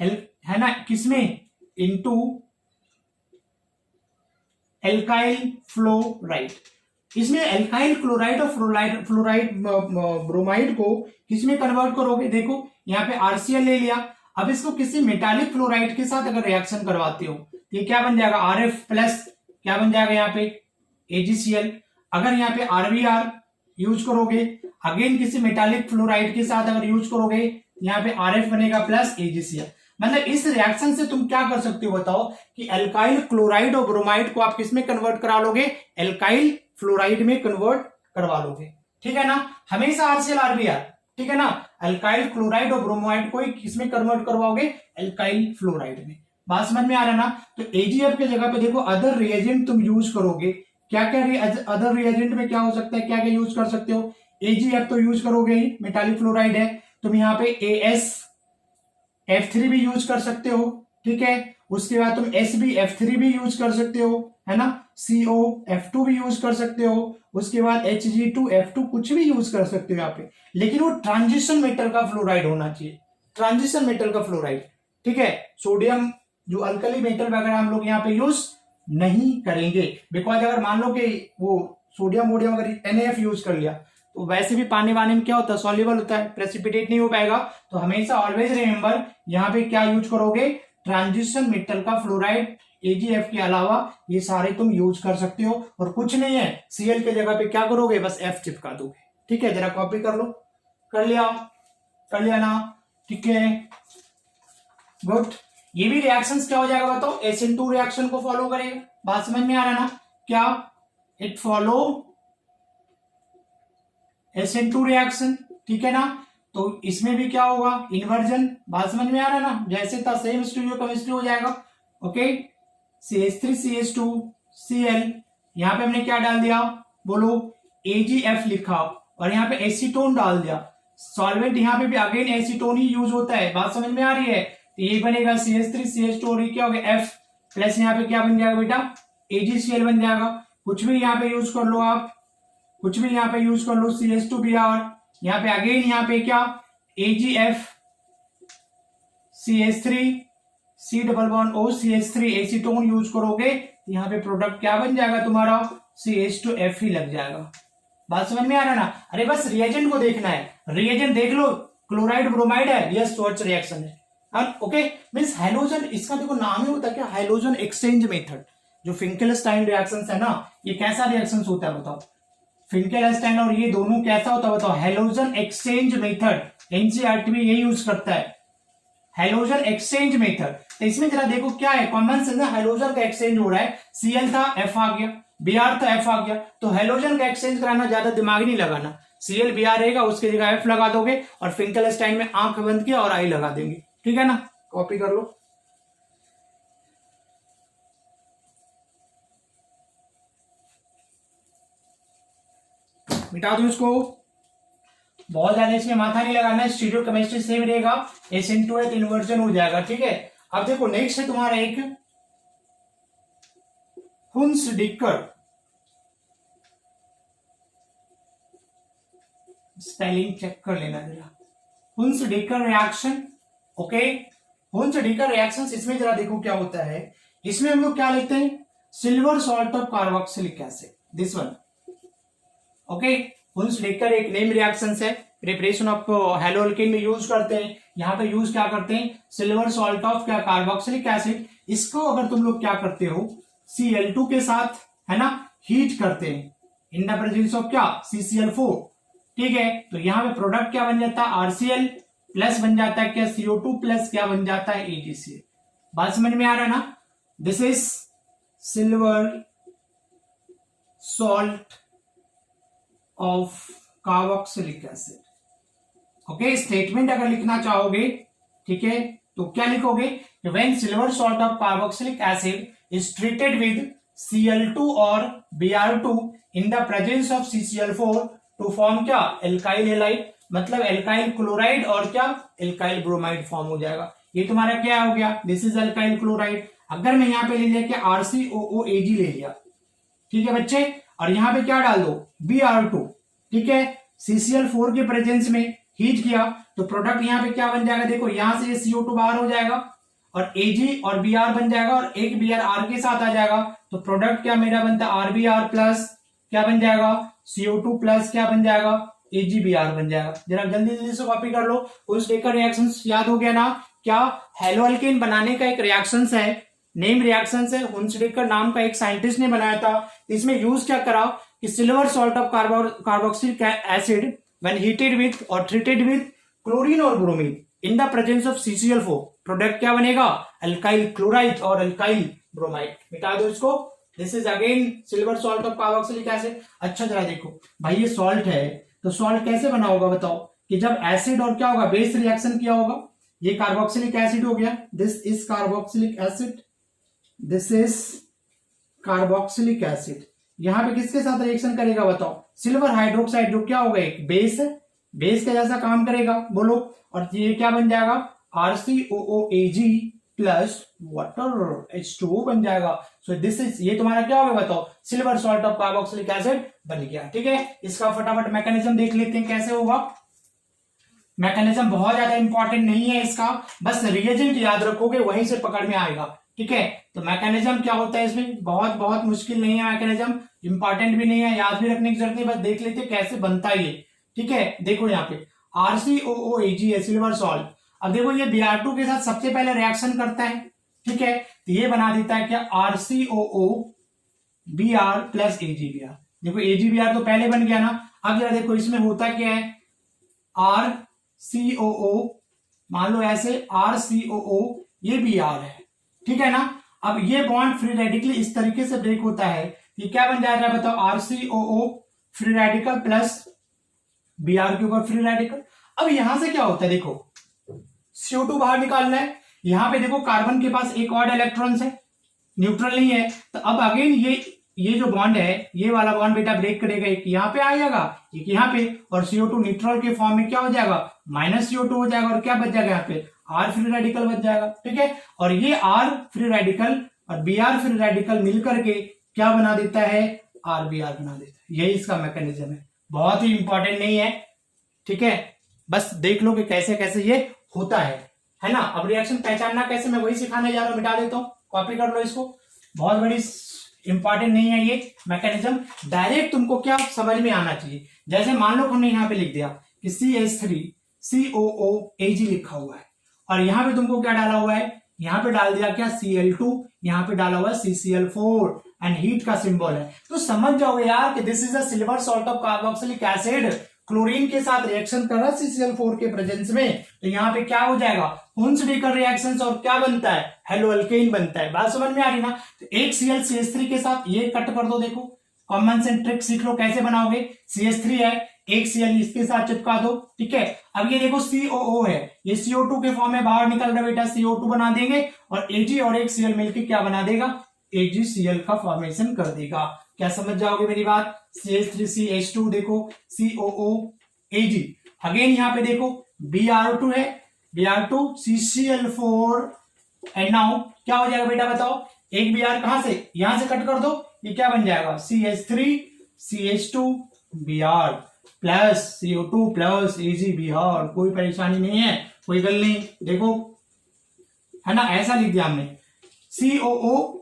है ना, किसमें, इंटू एल्काइल फ्लोराइड। इसमें एल्काइल क्लोराइड और फ्लोराइड ब्रोमाइड को किसमें कन्वर्ट करोगे, देखो यहाँ पे RCl ले लिया। अब इसको किसी मेटालिक फ्लोराइड के साथ अगर रिएक्शन करवाते हो तो ये क्या बन जाएगा, RF प्लस क्या बन जाएगा यहाँ पे, AgCl। अगर यहाँ पे RBr यूज करोगे, अगेन किसी मेटालिक फ्लोराइड के साथ अगर यूज करोगे, यहाँ पे RF बनेगा प्लस AgCl। मतलब इस रिएक्शन से तुम क्या कर सकते हो बताओ, कि एल्काइल क्लोराइड और ब्रोमाइड को आप किसमें कन्वर्ट करा लोगे, एल्काइल फ्लोराइड में कन्वर्ट करवा लोगे, ठीक है ना। हमेशा RCl RBr, ठीक है ना, एल्काइल क्लोराइड और ब्रोमाइड को किसमें कन्वर्ट करवाओगे, एल्काइल फ्लोराइड में। बात समझ में आ रहा है ना। तो AgF के जगह पे देखो अदर रिएजेंट तुम यूज करोगे, क्या क्या अदर रिएजेंट में क्या हो सकता है, क्या क्या यूज कर सकते हो, AgF तो यूज करोगे ही, मेटालिक फ्लोराइड है, तुम यहाँ पे AsF3 भी यूज कर सकते हो, ठीक है। उसके बाद तुम SbF3 भी यूज कर सकते हो, है ना, COF2 भी यूज कर सकते हो, उसके बाद Hg2F2 कुछ भी यूज कर सकते हो यहाँ पे, लेकिन वो ट्रांजिशन मेटल का फ्लोराइड होना चाहिए, ट्रांजिशन मेटल का फ्लोराइड, ठीक है। सोडियम जो अल्कली मेटल वगैरह हम लोग यहाँ पे यूज नहीं करेंगे, बिकॉज अगर मान लो कि वो सोडियम वोडियम अगर NaF यूज कर लिया तो वैसे भी पानी वानी में क्या होता है, सॉल्युबल होता है, प्रेसिपिटेट नहीं हो पाएगा। तो हमेशा ऑलवेज रिमेंबर यहाँ पे क्या यूज करोगे, ट्रांजिशन मेटल का फ्लोराइड। AgF के अलावा ये सारे तुम यूज कर सकते हो, और कुछ नहीं है, Cl के जगह पे क्या करोगे, बस F चिपका दोगे, ठीक है। जरा कॉपी कर लो, कर लिया ना, ठीक है, गुड। ये भी रिएक्शंस क्या हो जाएगा बताओ, SN2 रिएक्शन को फॉलो करेगा। बात समझ में आ रहा है ना, क्या, इट फॉलो SN2 रिएक्शन, ठीक है ना। तो इसमें भी क्या होगा, इन्वर्जन। बात समझ में आ रहा है ना, जैसे था सेम स्टीरियोकेमिस्ट्री हो जाएगा, ओके। CH3CH2Cl, यहाँ पे हमने क्या डाल दिया बोलो, AgF लिखा और यहाँ पे एसीटोन डाल दिया। सॉल्वेंट यहाँ पे भी अगेन एसीटोन ही यूज होता है, बात समझ में आ रही है। तो ये बनेगा CH3CH2 और ये क्या होगा F प्लस, यहाँ पे क्या बन जाएगा बेटा, AgCl बन जाएगा। कुछ भी यहाँ पे यूज कर लो आप, कुछ भी यहाँ पे यूज कर लो, CH2Br, यहाँ पे अगेन यहाँ पे क्या, AgF CH3 C double bond O CH3 acetone use करोगे, यहाँ पे प्रोडक्ट क्या बन जाएगा तुम्हारा, CH2F ही लग जाएगा। बात समझ में आ रहा है ना। अरे बस रिएजेंट को देखना है, रिएजेंट देख लो, क्लोराइड ब्रोमाइड है, यस शॉर्ट्स रिएक्शन है, ओके। मींस हैलोजन, इसका देखो नाम ही होता है क्या, हैलोजन एक्सचेंज मेथड। जो फिंकेलस्टाइन रिएक्शंस है ना, ये कैसा रिएक्शंस होता है बताओ, फिंकेलस्टाइन और ये दोनों कैसा होता है बताओ, हैलोजन एक्सचेंज मेथड। एनसीईआरटी में यही यूज करता है, हैलोजन एक्सचेंज मेथड। तो इसमें जरा देखो क्या है, कॉमन सेंस है, हैलोजन का एक्सचेंज हो रहा है, Cl था F आ गया, Br था F आ गया, तो हैलोजन का एक्सचेंज कराना ज्यादा दिमाग नहीं लगाना, Cl Br रहेगा उसकी जगह F लगा दोगे और फिंकेलस्टाइन में आंख बंद किया और आई लगा देंगे, ठीक है ना। कॉपी कर लो, मिटा दो इसको, बहुत ज्यादा इसमें माथा नहीं लगाना, स्टीरियो केमिस्ट्री सेम रहेगा, SN2 है तो इन्वर्जन हो जाएगा, ठीक है। अब देखो नेक्स्ट है तुम्हारा एक हुंसडिकर, स्पेलिंग चेक कर लेना जरा, हुंसडिकर रिएक्शन, ओके। हुंसडिकर रिएक्शंस, इसमें जरा देखो क्या होता है, इसमें हम लोग क्या लेते हैं, silver salt of carboxylic acid, this one, okay. हुंसडिकर एक नेम रिएक्शन है, प्रिपरेशन ऑफ हेलो अल्केन में यूज करते हैं। यहाँ पे यूज क्या करते हैं, सिल्वर सॉल्ट ऑफ क्या कार्बोक्सिलिक एसिड। इसको अगर तुम लोग क्या करते हो Cl2 के साथ, है ना, हीट करते हैं इन द प्रेजेंस ऑफ क्या CCl4। ठीक है, तो यहाँ पे प्रोडक्ट क्या बन जाता है RCl प्लस बन जाता है क्या CO2 प्लस क्या बन जाता है AgCl। बात समझ में आ रहा है ना। This is silver salt of carboxylic acid. Okay, statement अगर लिखना चाहोगे, ठीक है, तो क्या लिखोगे, when silver salt of carboxylic acid is treated with Cl2 और Br2 in the presence of CCl4 to form क्या एल्काइल हैलाइड, मतलब एल्काइल क्लोराइड और क्या एल्काइल ब्रोमाइड फॉर्म हो जाएगा। ये तुम्हारा क्या हो गया, दिस इज एल्काइल क्लोराइड। अगर मैं यहाँ पे ले लिया क्या RCOOAg ले लिया, ठीक है बच्चे, और यहाँ पे क्या डाल दो Br2, ठीक है, CCl4 के प्रेजेंस में हीट किया तो प्रोडक्ट यहाँ पे क्या बन जाएगा, देखो यहां से ये CO2 बाहर हो जाएगा और Ag और Br बन जाएगा और एक Br R के साथ आ जाएगा, तो प्रोडक्ट क्या मेरा बनता है RBr प्लस क्या बन जाएगा CO2 प्लस क्या बन जाएगा AgBr बन जाएगा। जरा जल्दी जल्दी से कॉपी कर लो। उस डे का रिएक्शन याद हो गया ना, क्या हेलो अल्केन बनाने का एक रिएक्शन है, नेम रिएक्शन है, हुंसडेकर नाम का एक साइंटिस्ट ने बनाया था। इसमें यूज क्या करा कि silver salt of carboxylic acid when heated with और ट्रीटेड विथ क्लोरीन और bromine in the presence of CCl4 product क्या बनेगा अल्काइल क्लोराइड और अल्काइल ब्रोमाइड। मिटा दो इसको। This is again silver salt of carboxylic acid. अच्छा जरा देखो भाई, ये सॉल्ट है तो सॉल्ट कैसे बना होगा बताओ, कि जब एसिड और क्या होगा बेस रिएक्शन किया होगा, ये कार्बोक्सिलिक एसिड हो गया, this is carboxylic acid, this is carboxylic acid. यहां पे किसके साथ रिएक्शन करेगा बताओ, सिल्वर हाइड्रोक्साइड जो क्या होगा एक बेस है, बेस का जैसा काम करेगा बोलो, और ये क्या बन जाएगा RCOOAg प्लस वाटर H2O बन जाएगा। सो दिस इज, ये तुम्हारा क्या होगा बताओ, silver salt of carboxylic acid बन गया। ठीक है, इसका फटाफट मैकेनिज्म देख लेते हैं कैसे होगा। मैकेनिज्म बहुत ज्यादा इंपॉर्टेंट नहीं है इसका, बस रिएजेंट याद रखोगे वहीं से पकड़ में आएगा। ठीक है, तो मैकेनिज्म क्या होता है इसमें, बहुत बहुत मुश्किल नहीं है मैकेनिज्म, इंपॉर्टेंट भी नहीं है, याद भी रखने की जरूरत नहीं, बस देख लेते हैं कैसे बनता है ये। ठीक है, देखो यहाँ पे RCOOAg है सिल्वर सॉल्ट। अब देखो ये Br2 के साथ सबसे पहले रिएक्शन करता है। ठीक है, तो ये बना देता है क्या RCOOBr प्लस AgBr। देखो AgBr तो पहले बन गया ना। अब जरा देखो इसमें होता क्या है, RCOO मान लो ऐसे RCOO, ये Br है। ठीक है ना। अब ये बॉन्ड फ्री रेडिकल इस तरीके से ब्रेक होता है, ये क्या बन जाएगा बताओ, RCOO free radical plus Br के ऊपर फ्री रेडिकल। अब यहां से क्या होता है देखो, CO2 बाहर निकालना है, यहां पे देखो कार्बन के पास एक और इलेक्ट्रॉन है, न्यूट्रल नहीं है, तो अब अगेन ये जो बॉन्ड है, ये वाला बॉन्ड बेटा ब्रेक करेगा, एक यहाँ पे आ जाएगा, एक यहाँ पे, और CO2 न्यूट्रल के फॉर्म में क्या हो जाएगा -CO2 हो जाएगा, और क्या बच जाएगा यहाँ पे R फ्री रेडिकल बच जाएगा। ठीक है, और ये R फ्री रेडिकल और Br फ्री रेडिकल मिलकर के क्या बना देता है, RBr बना देता है। यही इसका मैकेनिज्म है, बहुत ही इंपॉर्टेंट नहीं है। ठीक है, बस देख लो कि कैसे कैसे ये होता है ना। अब रिएक्शन पहचानना कैसे, मैं वही सिखाने जा रहा हूं, मिटा देता हूं, कॉपी कर लो इसको, बहुत बड़ी इंपॉर्टेंट नहीं है ये मैकेनिज्म, डायरेक्ट तुमको क्या समझ में आना चाहिए। जैसे मान लो हमने यहाँ पे लिख दिया कि CH3COOAg लिखा हुआ है, और यहाँ पे तुमको क्या डाला हुआ है, यहाँ पे डाल दिया क्या Cl2, यहाँ पे डाला हुआ है CCl4 एंड हीट का सिंबल है, तो समझ जाओगे यार कि this is a silver salt of carboxylic acid, chlorine के साथ रिएक्शन कर रहा है CCl4 के प्रेजेंस में, तो यहाँ पे क्या हो जाएगा हुंसडेकर रिएक्शंस, और क्या बनता है हेलो अल्केन बनता है। बात समझ में आ रही ना। तो एक ClCH3 के साथ ये कट कर दो, देखो कॉमन सेंस ट्रिक सीख लो कैसे बनाओगे। CH3 है, एक Cl इसके साथ चिपका दो। ठीक है, अब ये देखो COO है, ये CO2 के फॉर्म में बाहर निकल रहा बेटा, CO2 बना देंगे, और Ag और एक Cl मिलकर क्या बना देगा, AgCl का फॉर्मेशन कर देगा। क्या समझ जाओगे मेरी बात। CH3CH2 देखो COOAg, अगेन यहाँ पे देखो Br2 है, Br2 CCl4, एंड नाउ क्या हो जाएगा बेटा बताओ, एक Br कहां से, यहां से कट कर दो, ये क्या बन जाएगा CH3CH2Br plus CO2 plus AgBr। कोई परेशानी नहीं है, कोई गल नहीं, देखो है ना, ऐसा लिख दिया हमने COOAg।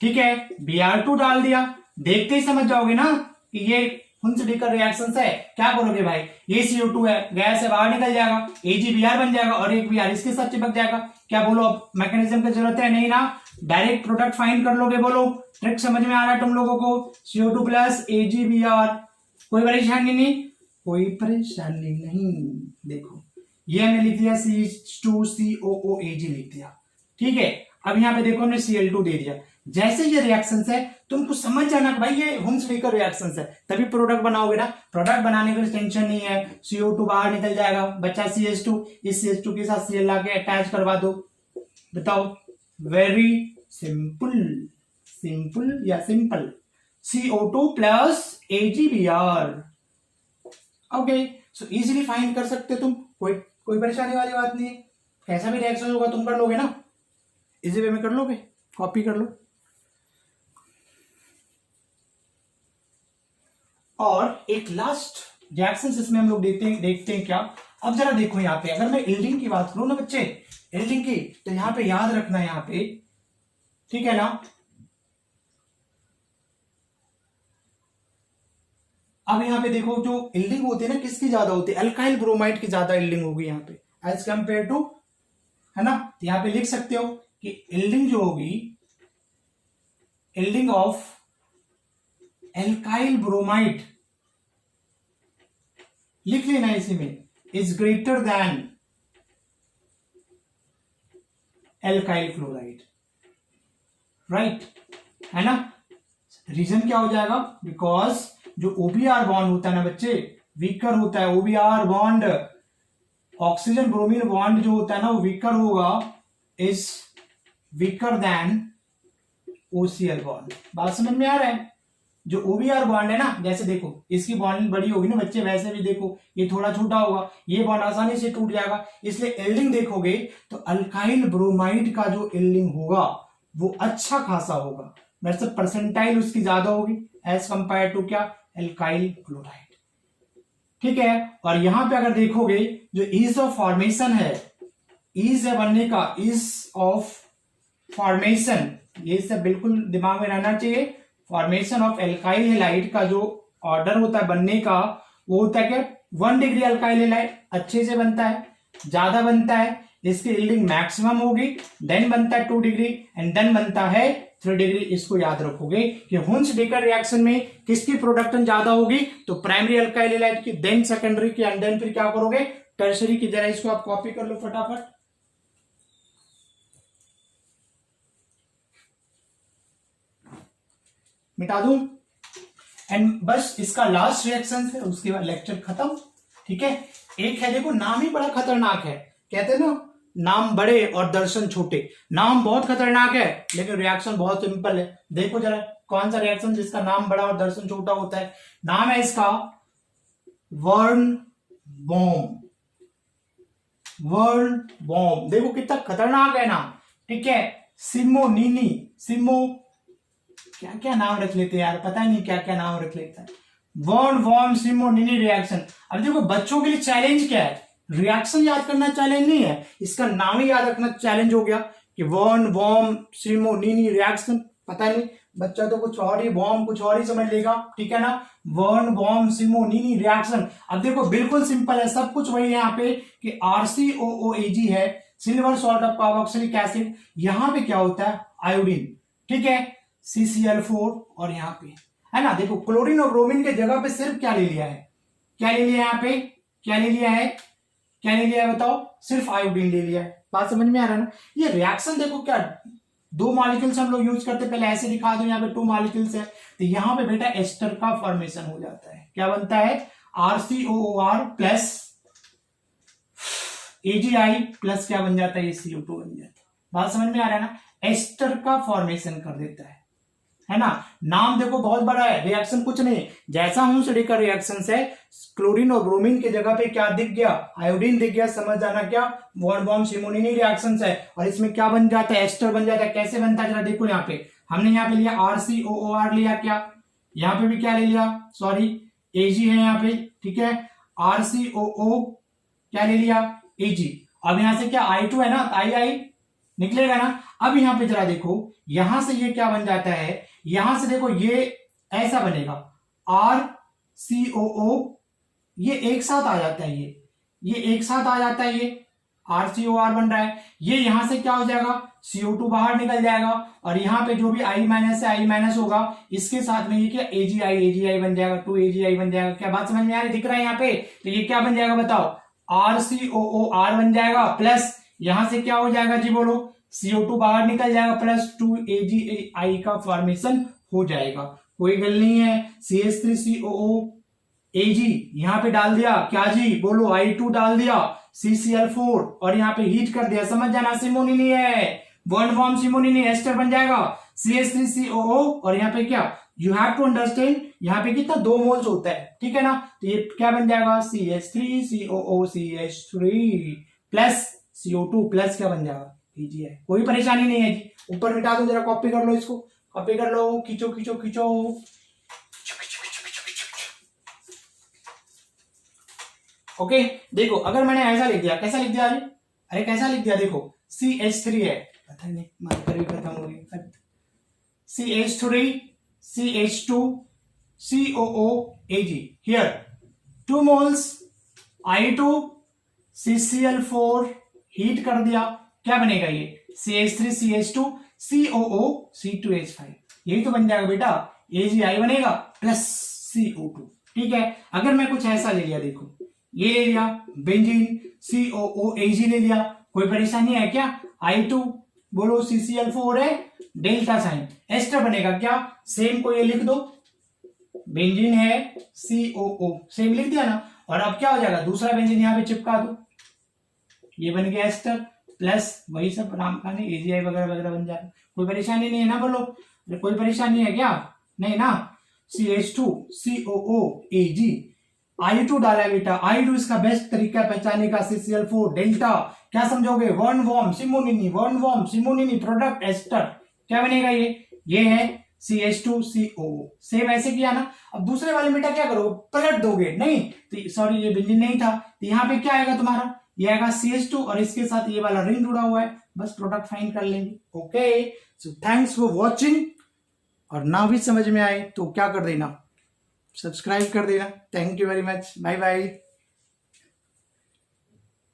ठीक है, Br2 डाल दिया, देखते ही समझ जाओगे ना कि ये हुंस-डीकर रिएक्शन है, क्या करोगे भाई, ये CO2 है, गैस से बाहर निकल जाएगा, AgBr बन जाएगा और एक Br इसके साथ चिपक जाएगा। क्या बोलो, अब मैकेनिज्म की जरूरत है नहीं ना, डायरेक्ट प्रोडक्ट फाइंड कर लोगे। बोलो, ट्रिक समझ में आ रहा है तुम लोगों को? CO2 प्लस AgBr, कोई परेशानी नहीं, कोई परेशानी नहीं। देखो ये हमने लिख दिया C2COOAg लिख दिया, ठीक है। अब यहाँ पे देखो हमने Cl2 दे दिया। जैसे ये रिएक्शंस है तुमको समझ जाना भाई ये हुंस-डीकर रिएक्शंस है, तभी प्रोडक्ट बनाओगे ना। प्रोडक्ट बनाने के लिए टेंशन नहीं है, CO2 बाहर निकल जाएगा, बच्चा CH2, इस CH2 के साथ Cl लाके अटैच करवा दो। बताओ, वेरी सिंपल, सिंपल या simple, CO2 plus AgBr। Okay, so easily find कर सकते तुम, कोई परेशानी वाली बात नहीं है। कैसा भी रिएक्शन होगा तुम कर लोगे ना, इजी वे में कर लोगे, कॉपी कर लो। और एक लास्ट रिएक्शन इसमें हम लोग देखते हैं क्या। अब जरा देखो यहाँ पे, अगर मैं यील्डिंग की बात करूं ना बच्चे, यील्डिंग की, तो यहाँ पे याद रखना यहाँ पे, ठीक है ना। अब यहाँ पे देखो जो यील्डिंग होती है ना, किसकी ज्यादा होती है, अल्काइल ब्रोमाइड की ज्यादा यील्डिंग होगी यहाँ पे एज कंपेयर टू, है ना। तो यहाँ पे लिख सकते हो कि यील्डिंग जो होगी, यील्डिंग ऑफ एल्काइल ब्रोमाइड, लिख लेना इसी में, is greater than alkyl chloride, right, है ना। रीजन क्या हो जाएगा, बिकॉज जो OBr बॉन्ड होता है ना बच्चे, वीकर होता है OBr bond, oxygen bromine bond जो होता है ना वो वीकर होगा, is weaker then OCl bond. बात समझ में आ रहा है? जो OBr बॉन्ड है ना, जैसे देखो इसकी बॉन्ड बड़ी होगी ना बच्चे, वैसे भी देखो ये थोड़ा छोटा होगा, ये बॉन्ड आसानी से टूट जाएगा, इसलिए यील्डिंग देखोगे तो अल्काइल ब्रोमाइड का जो यील्डिंग होगा वो अच्छा खासा होगा, मतलब परसेंटाइल उसकी ज्यादा होगी एज कंपेयर टू क्या, एल्काइल क्लोराइड, ठीक है। और यहां पे अगर देखोगे जो ईज ऑफ फॉर्मेशन है, ईज है बनने का, ईज ऑफ फॉर्मेशन, ये सब बिल्कुल दिमाग में रहना चाहिए। फॉर्मेशन ऑफ एल्काइल हैलाइड का जो ऑर्डर होता है बनने का, वो होता है क्या, 1 डिग्री अल्काइल हैलाइड अच्छे से बनता है, ज्यादा बनता है, इसकी यील्डिंग मैक्सिमम होगी, देन बनता है 2 डिग्री एंड देन बनता है 3 डिग्री। इसको याद रखोगे कि हुंस-डीकर रिएक्शन में किसकी प्रोडक्शन ज्यादा होगी, तो प्राइमरी अल्काइल हैलाइड की, देन सेकेंडरी की एंड देन फिर क्या करोगे, टर्शरी की। जरा इसको आप कॉपी कर लो फटाफट, मिटा दूं, एंड बस इसका लास्ट रिएक्शन है, उसके बाद लेक्चर खत्म, ठीक है। एक है देखो, नाम ही बड़ा खतरनाक है, कहते हैं ना नाम बड़े और दर्शन छोटे, नाम बहुत खतरनाक है लेकिन रिएक्शन बहुत सिंपल है। देखो जरा कौन सा रिएक्शन जिसका नाम बड़ा और दर्शन छोटा होता है, नाम है इसका वर्न बॉम्ब, वर्न बॉम्ब, देखो कितना खतरनाक है नाम, ठीक है। सिमोनिनी, सिमो, क्या क्या नाम रख लेते हैं यार, पता नहीं क्या क्या नाम रख लेता है, वर्न बॉम्ब सिमोनिनी रिएक्शन। अब देखो बच्चों के लिए चैलेंज क्या है, रिएक्शन याद करना चैलेंज नहीं है, इसका नाम ही याद रखना चैलेंज हो गया कि वर्न बॉम्ब सिमोनिनी रिएक्शन। पता नहीं बच्चा तो कुछ और ही, बॉम्ब कुछ और ही समझ लेगा, ठीक है ना, वर्न बॉम्ब सिमोनिनी रिएक्शन। अब देखो बिल्कुल सिंपल है, सब कुछ वही है यहाँ पे कि RCOOAg है, silver salt of carboxylic acid, यहां पे क्या होता है आयोडीन, ठीक है, CCl4, और यहाँ पे है ना, देखो क्लोरीन और ब्रोमीन के जगह पे सिर्फ क्या ले लिया है, क्या ले लिया है यहाँ पे, क्या ले लिया है, क्या ले लिया है बताओ, सिर्फ आयोडीन ले लिया है। बात समझ में आ रहा है ना। ये रिएक्शन देखो क्या, 2 मॉलिक्यूल्स हम लोग यूज करते, पहले ऐसे दिखा दो, यहाँ पे 2 मॉलिक्यूल्स है, तो यहाँ पे बेटा एस्टर का फॉर्मेशन हो जाता है, क्या बनता है, RCOOR प्लस AgI प्लस क्या बन जाता है, CO2 बन जाता है। बात समझ में आ रहा है ना, एस्टर का फॉर्मेशन कर देता है ना। नाम देखो बहुत बड़ा है, रिएक्शन कुछ नहीं, जैसा हुंस-डीकर रिएक्शन है, क्लोरीन और ब्रोमीन की जगह पे क्या दिख गया, आयोडीन दिख गया, समझ जाना क्या वर्न बॉम्ब सिमोनिनी रिएक्शन है। और इसमें क्या बन जाता है, एस्टर बन जाता है। कैसे बनता है जरा देखो, यहाँ पे हमने यहाँ पे लिया RCOOR लिया, क्या यहाँ पे भी क्या ले लिया, सॉरी Ag है यहाँ पे, ठीक है, RCOO क्या ले लिया, Ag। अब यहां से क्या I2 है ना, I निकलेगा ना। अब यहां पे जरा देखो, यहां से ये क्या बन जाता है, यहां से देखो ये ऐसा बनेगा COO, ये एक साथ आ जाता है, ये एक साथ आ जाता है, ये RCOR बन रहा है। ये यहां से क्या हो जाएगा, CO2 बाहर निकल जाएगा, और यहाँ पे जो भी I माइनस है, I माइनस होगा, इसके साथ में ये क्या AgI बन जाएगा, 2AgI बन जाएगा। क्या बात समझ में आ रही, दिख रहा है यहाँ पे? तो ये क्या बन जाएगा बताओ, RCOOR बन जाएगा, प्लस यहां से क्या हो जाएगा जी बोलो, CO2 बाहर निकल जाएगा, प्लस 2AgI का फॉर्मेशन हो जाएगा। कोई गल नहीं है। CH3COO Ag यहां पे डाल दिया, क्या जी बोलो, I2 डाल दिया, CCl4 और यहाँ पे हीट कर दिया, समझ जाना, सिमोनिनी है, वन फॉर्म सिमोनिनी, एस्टर बन जाएगा। CH3COO और यहाँ पे क्या, यू हैव टू अंडरस्टैंड, यहाँ पे कितना 2 मोल्स होता है, ठीक है ना। तो ये क्या बन जाएगा, CH3COO CH3 plus CO2 plus क्या बन जाएगा, AgI। कोई परेशानी नहीं है जी, ऊपर मिटा दो, जरा कॉपी कर लो, इसको कॉपी कर लो, खींचो खींचो खींचो। ओके देखो, अगर मैंने ऐसा लिख दिया, कैसा लिख दिया, अरे कैसा लिख दिया, देखो CH3 है, पता नहीं मार्कर भी खत्म हो गई, CH3 CH2 COO Ag, here 2 moles I2 CCl4 heat कर दिया, क्या बनेगा ये, CH3 CH2 COO C2H5, यही तो बन जाएगा बेटा, AgI बनेगा प्लस CO2, ठीक है। अगर मैं कुछ ऐसा ले लिया, देखो ये ले लिया बेंजीन, COO Ag ले लिया, कोई परेशानी है क्या, I2 बोलो CCl4 है, डेल्टा साइन, एस्टर बनेगा क्या, सेम को ये लिख दो, बेंजीन है COO, सेम लिख दिया ना, और अब क्या हो जाएगा, दूसरा बेंजीन यहां पे चिपका दो, ये बन गया एस्टर, प्लस वही सब नाम का नहीं, AgI वगैरह वगैरह बन जाएगा। कोई परेशानी नहीं है ना, बोलो कोई परेशानी है क्या, नहीं ना। CH2 COO Ag, I2 डाला बेटा, I2 इसका बेस्ट तरीका पहचानने का, CCl4 डेल्टा, क्या समझोगे, one warm Simonini product ester, क्या बनेगा ये है CH2 COO, सेम ऐसे किया ना। अब दूसरे वाले बेटा क्या करोगे, पलट दोगे, नहीं तो सॉरी ये बेंजीन नहीं था, तो यहाँ पे क्या आएगा तुम्हारा, ये आएगा CH2 और इसके साथ ये वाला रिंग जुड़ा हुआ है, बस प्रोडक्ट फाइंड कर लेंगे। Okay, so thanks for watching, और ना भी समझ में आए तो क्या कर देना, सब्सक्राइब कर देना। Thank you very much, bye bye.